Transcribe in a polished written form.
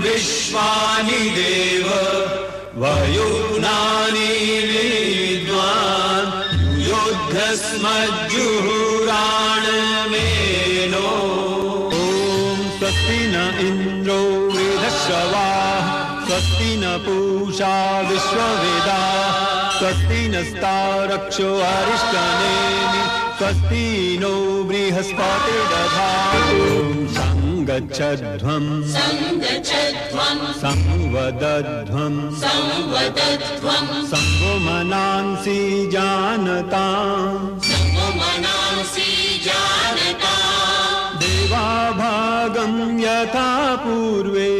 विश्वानि देव वयुनानि विद्वान् युद्धस्मज्जुहुराणमेनो ॐ स्वस्ति न इन्द्रो वृधश्रवाः स्वस्ति न पूषा विश्ववेदाः स्वस्ति नस्तारक्षो अरिष्टनेमि स्वस्ति नो बृहस्पतिर्दधातु संगच्छध्वं संवदध्वं संगो मनांसि जानताम् देवा भागं यथा पूर्वे